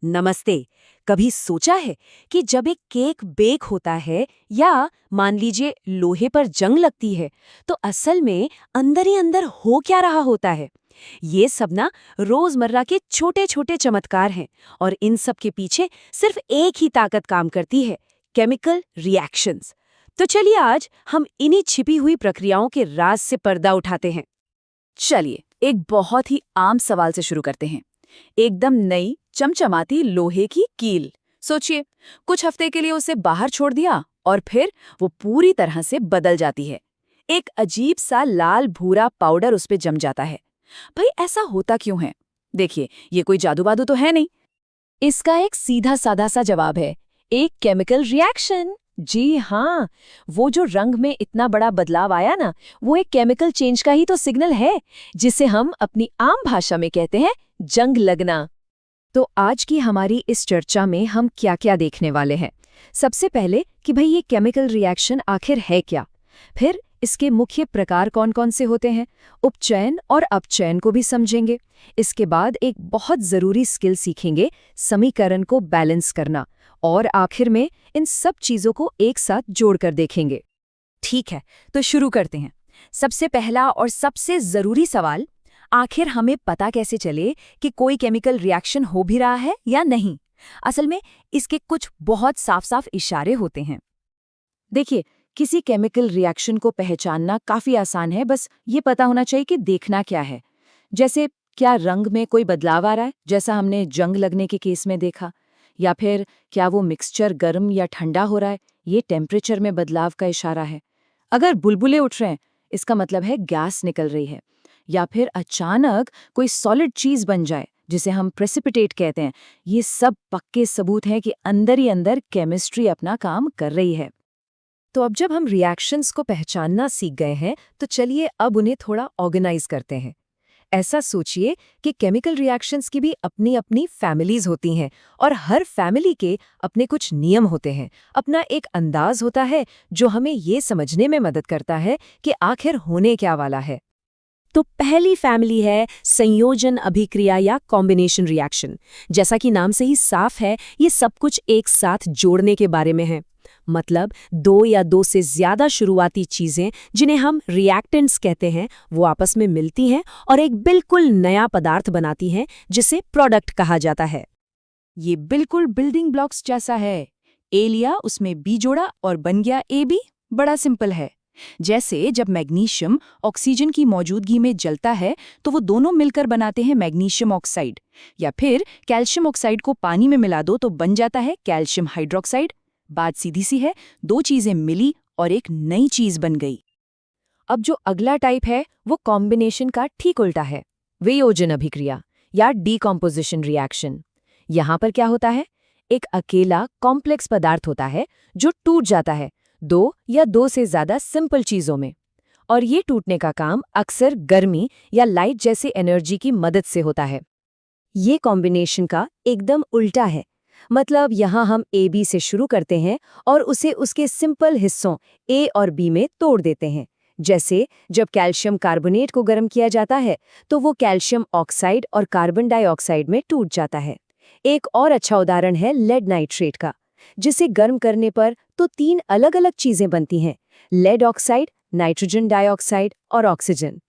नमस्ते। कभी सोचा है कि जब एक केक बेक होता है या मान लीजिए लोहे पर जंग लगती है तो असल में अंदर ही अंदर हो क्या रहा होता है। ये सब ना रोजमर्रा के छोटे छोटे चमत्कार हैं और इन सब के पीछे सिर्फ एक ही ताकत काम करती है, केमिकल रिएक्शंस। तो चलिए आज हम इन्हीं छिपी हुई प्रक्रियाओं के राज से पर्दा उठाते हैं। चलिए एक बहुत ही आम सवाल से शुरू करते हैं। एकदम नई चमचमाती लोहे की कील, सोचिए, कुछ हफ्ते के लिए उसे बाहर छोड़ दिया और फिर वो पूरी तरह से बदल जाती है। एक अजीब सा लाल भूरा पाउडर उस पे जम जाता है। भाई ऐसा होता क्यों है? देखिए, ये कोई जादू बादू तो है नहीं। इसका एक सीधा साधा सा जवाब है, एक केमिकल रिएक्शन। जी हाँ, वो जो रंग में इतना बड़ा बदलाव आया ना, वो एक केमिकल चेंज का ही तो सिग्नल है, जिसे हम अपनी आम भाषा में कहते हैं जंग लगना। तो आज की हमारी इस चर्चा में हम क्या क्या देखने वाले हैं। सबसे पहले कि भाई ये केमिकल रिएक्शन आखिर है क्या, फिर इसके मुख्य प्रकार कौन कौन से होते हैं, उपचयन और अपचयन को भी समझेंगे। इसके बाद एक बहुत ज़रूरी स्किल सीखेंगे, समीकरण को बैलेंस करना, और आखिर में इन सब चीज़ों को एक साथ जोड़कर देखेंगे। ठीक है, तो शुरू करते हैं। सबसे पहला और सबसे ज़रूरी सवाल, आखिर हमें पता कैसे चले कि कोई केमिकल रिएक्शन हो भी रहा है या नहीं? असल में इसके कुछ बहुत साफ साफ इशारे होते हैं। देखिए, किसी केमिकल रिएक्शन को पहचानना काफ़ी आसान है, बस ये पता होना चाहिए कि देखना क्या है। जैसे क्या रंग में कोई बदलाव आ रहा है, जैसा हमने जंग लगने के केस में देखा, या फिर क्या वो मिक्सचर गर्म या ठंडा हो रहा है, ये टेम्परेचर में बदलाव का इशारा है। अगर बुलबुले उठ रहे हैं, इसका मतलब है गैस निकल रही है। या फिर अचानक कोई सॉलिड चीज़ बन जाए, जिसे हम प्रेसिपिटेट कहते हैं, ये सब पक्के सबूत हैं कि अंदर ही अंदर केमिस्ट्री अपना काम कर रही है। तो अब जब हम रिएक्शंस को पहचानना सीख गए हैं, तो चलिए अब उन्हें थोड़ा ऑर्गेनाइज करते हैं। ऐसा सोचिए कि केमिकल रिएक्शंस की भी अपनी अपनी फैमिलीज होती हैं और हर फैमिली के अपने कुछ नियम होते हैं, अपना एक अंदाज होता है जो हमें ये समझने में मदद करता है कि आखिर होने क्या वाला है। तो पहली फैमिली है संयोजन अभिक्रिया या कॉम्बिनेशन रिएक्शन। जैसा कि नाम से ही साफ है, ये सब कुछ एक साथ जोड़ने के बारे में है। मतलब दो या दो से ज्यादा शुरुआती चीजें, जिन्हें हम रिएक्टेंट्स कहते हैं, वो आपस में मिलती हैं और एक बिल्कुल नया पदार्थ बनाती हैं, जिसे प्रोडक्ट कहा जाता है। ये बिल्कुल बिल्डिंग ब्लॉक्स जैसा है। ए लिया, उसमें बी जोड़ा और बन गया ए बी। बड़ा सिंपल है। जैसे जब मैग्नीशियम ऑक्सीजन की मौजूदगी में जलता है तो वो दोनों मिलकर बनाते हैं मैग्नीशियम ऑक्साइड, या फिर कैल्शियम ऑक्साइड को पानी में मिला दो तो बन जाता है कैल्शियम हाइड्रोक्साइड। बात सीधी सी है, दो चीजें मिली और एक नई चीज बन गई। अब जो अगला टाइप है वो कॉम्बिनेशन का ठीक उल्टा है, वियोजन अभिक्रिया या डीकॉम्पोजिशन रिएक्शन। यहाँ पर क्या होता है, एक अकेला कॉम्प्लेक्स पदार्थ होता है जो टूट जाता है दो या दो से ज्यादा सिंपल चीजों में, और ये टूटने का काम अक्सर गर्मी या लाइट जैसे एनर्जी की मदद से होता है। ये कॉम्बिनेशन का एकदम उल्टा है। मतलब यहाँ हम ए बी से शुरू करते हैं और उसे उसके सिंपल हिस्सों ए और बी में तोड़ देते हैं। जैसे जब कैल्शियम कार्बोनेट को गर्म किया जाता है तो वो कैल्शियम ऑक्साइड और कार्बन डाइऑक्साइड में टूट जाता है। एक और अच्छा उदाहरण है लेड नाइट्रेट का, जिसे गर्म करने पर तो तीन अलग अलग चीजें बनती हैं, लेड ऑक्साइड, नाइट्रोजन डाइऑक्साइड और ऑक्सीजन।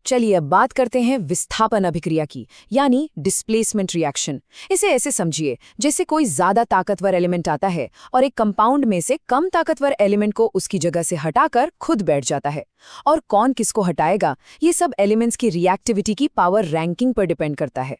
चलिए अब बात करते हैं विस्थापन अभिक्रिया की, यानी डिस्प्लेसमेंट रिएक्शन। इसे ऐसे समझिए जैसे कोई ज्यादा ताकतवर एलिमेंट आता है और एक कंपाउंड में से कम ताकतवर एलिमेंट को उसकी जगह से हटाकर खुद बैठ जाता है। और कौन किसको हटाएगा, ये सब एलिमेंट्स की रिएक्टिविटी की पावर रैंकिंग पर डिपेंड करता है।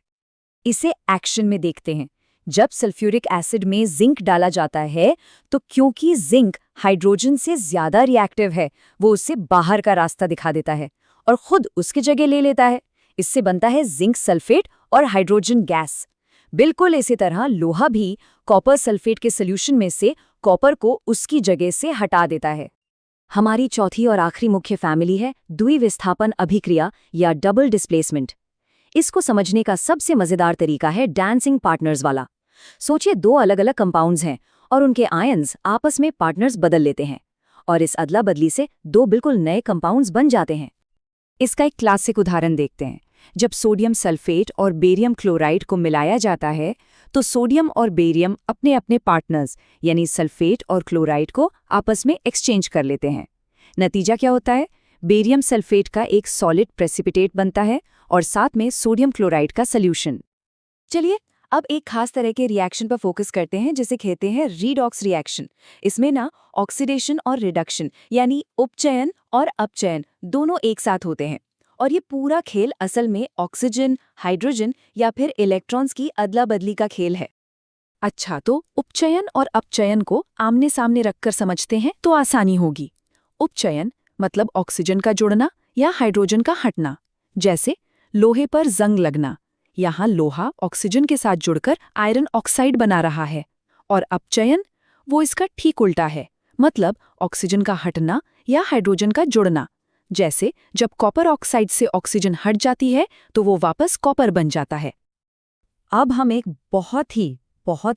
इसे एक्शन में देखते हैं। जब सल्फ्यूरिक एसिड में जिंक डाला जाता है तो क्योंकि जिंक हाइड्रोजन से ज्यादा रिएक्टिव है, वो उससे बाहर का रास्ता दिखा देता है और खुद उसकी जगह ले लेता है। इससे बनता है जिंक सल्फेट और हाइड्रोजन गैस। बिल्कुल इसी तरह लोहा भी कॉपर सल्फेट के सॉल्यूशन में से कॉपर को उसकी जगह से हटा देता है। हमारी चौथी और आखिरी मुख्य फैमिली है द्विविस्थापन अभिक्रिया या डबल डिस्प्लेसमेंट। इसको समझने का सबसे मजेदार तरीका है डांसिंग पार्टनर्स वाला। सोचिए दो अलग अलग कंपाउंड्स हैं और उनके आयन्स आपस में पार्टनर्स बदल लेते हैं और इस अदला बदली से दो बिल्कुल नए कंपाउंड्स बन जाते हैं। इसका एक क्लासिक उदाहरण देखते हैं। जब सोडियम सल्फेट और बेरियम क्लोराइड को मिलाया जाता है तो सोडियम और बेरियम अपने अपने पार्टनर्स यानी सल्फेट और क्लोराइड को आपस में एक्सचेंज कर लेते हैं। नतीजा क्या होता है? बेरियम सल्फेट का एक सॉलिड प्रेसिपिटेट बनता है और साथ में सोडियम क्लोराइड का सॉल्यूशन। चलिए अब एक खास तरह के रिएक्शन पर फोकस करते हैं जिसे कहते हैं रीडॉक्स रिएक्शन। इसमें ना ऑक्सीडेशन और रिडक्शन यानी उपचयन और अपचयन दोनों एक साथ होते हैं और ये पूरा खेल असल में ऑक्सीजन, हाइड्रोजन या फिर इलेक्ट्रॉन्स की अदला बदली का खेल है। अच्छा, तो उपचयन और अपचयन को आमने सामने रखकर समझते हैं तो आसानी होगी। उपचयन मतलब ऑक्सीजन का जुड़ना या हाइड्रोजन का हटना, जैसे लोहे पर जंग लगना। यहाँ लोहा ऑक्सीजन के साथ जुड़कर आयरन ऑक्साइड बना रहा है। और अपचयन वो इसका ठीक उल्टा है, मतलब ऑक्सीजन का हटना या हाइड्रोजन का जुड़ना। जैसे जब कॉपर ऑक्साइड से ऑक्सीजन हट जाती है तो वो वापस कॉपर बन जाता है। अब हम एक बहुत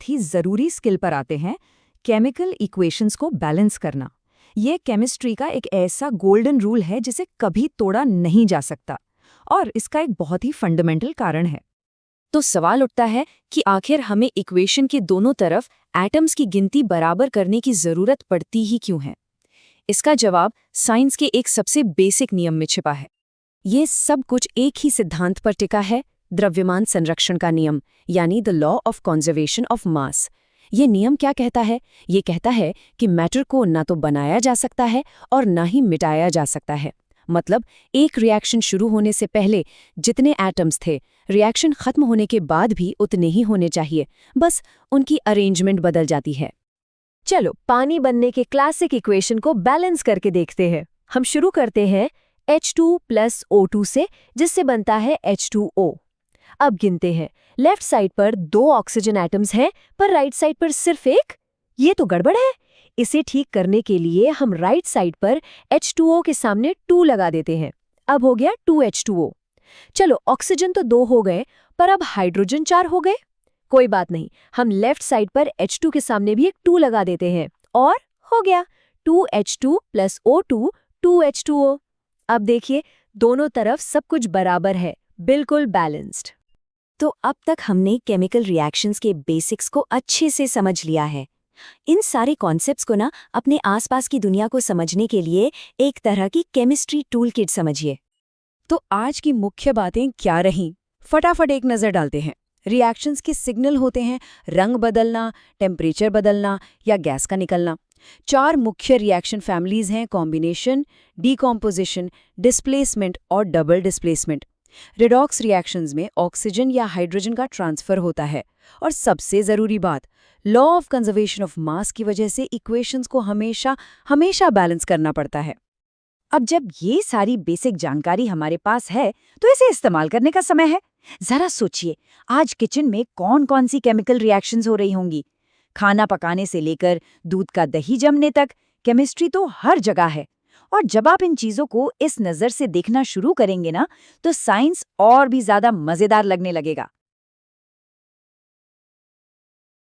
ही ज़रूरी स्किल पर आते हैं, केमिकल इक्वेशंस को बैलेंस करना। ये केमिस्ट्री का एक ऐसा गोल्डन रूल है जिसे कभी तोड़ा नहीं जा सकता और इसका एक बहुत ही फंडामेंटल कारण है। तो सवाल उठता है कि आखिर हमें इक्वेशन के दोनों तरफ एटम्स की गिनती बराबर करने की ज़रूरत पड़ती ही क्यों है? इसका जवाब साइंस के एक सबसे बेसिक नियम में छिपा है। ये सब कुछ एक ही सिद्धांत पर टिका है, द्रव्यमान संरक्षण का नियम यानी the law of conservation of mass. ये नियम क्या कहता है? ये कहता है कि मैटर को ना तो बनाया जा सकता है और ना ही मिटाया जा सकता है। मतलब एक रिएक्शन शुरू होने से पहले जितने एटम्स थे, रिएक्शन खत्म होने के बाद भी उतने ही होने चाहिए, बस उनकी अरेंजमेंट बदल जाती है। चलो पानी बनने के क्लासिक इक्वेशन को बैलेंस करके देखते हैं। हम शुरू करते हैं H2 + O2 से, जिससे बनता है H2O। अब गिनते हैं, लेफ्ट साइड पर 2 ऑक्सीजन एटम्स हैं पर राइट साइड पर सिर्फ एक। ये तो गड़बड़ है। इसे ठीक करने के लिए हम राइट साइड पर H2O के सामने 2 लगा देते हैं। अब हो गया 2H2O। चलो ऑक्सीजन तो 2 हो गए, पर अब हाइड्रोजन 4 हो गए। कोई बात नहीं, हम लेफ्ट साइड पर H2 के सामने भी एक 2 लगा देते हैं और हो गया 2H2 + O2 2H2O। अब देखिए दोनों तरफ सब कुछ बराबर है, बिल्कुल बैलेंस्ड। तो अब तक हमने केमिकल रिएक्शंस के बेसिक्स को अच्छे से समझ लिया है। इन सारे कॉन्सेप्ट्स को ना अपने आसपास की दुनिया को समझने के लिए एक तरह की केमिस्ट्री टूल किट समझिए। तो आज की मुख्य बातें क्या रहीं? फटाफट एक नज़र डालते हैं। रिएक्शंस के सिग्नल होते हैं रंग बदलना, टेम्परेचर बदलना या गैस का निकलना। 4 मुख्य रिएक्शन फैमिलीज हैं: कॉम्बिनेशन, डीकॉम्पोजिशन, डिस्प्लेसमेंट और डबल डिस्प्लेसमेंट। रिडॉक्स रिएक्शंस में ऑक्सीजन या हाइड्रोजन का ट्रांसफर होता है। और सबसे ज़रूरी बात, law of conservation of mass की वजह से इक्वेशंस को हमेशा बैलेंस करना पड़ता है। अब जब ये सारी बेसिक जानकारी हमारे पास है तो इसे इस्तेमाल करने का समय है। जरा सोचिए, आज किचन में कौन कौन सी केमिकल रिएक्शंस हो रही होंगी। खाना पकाने से लेकर दूध का दही जमने तक केमिस्ट्री तो हर जगह है। और जब आप इन चीज़ों को इस नज़र से देखना शुरू करेंगे ना, तो साइंस और भी ज़्यादा मज़ेदार लगने लगेगा।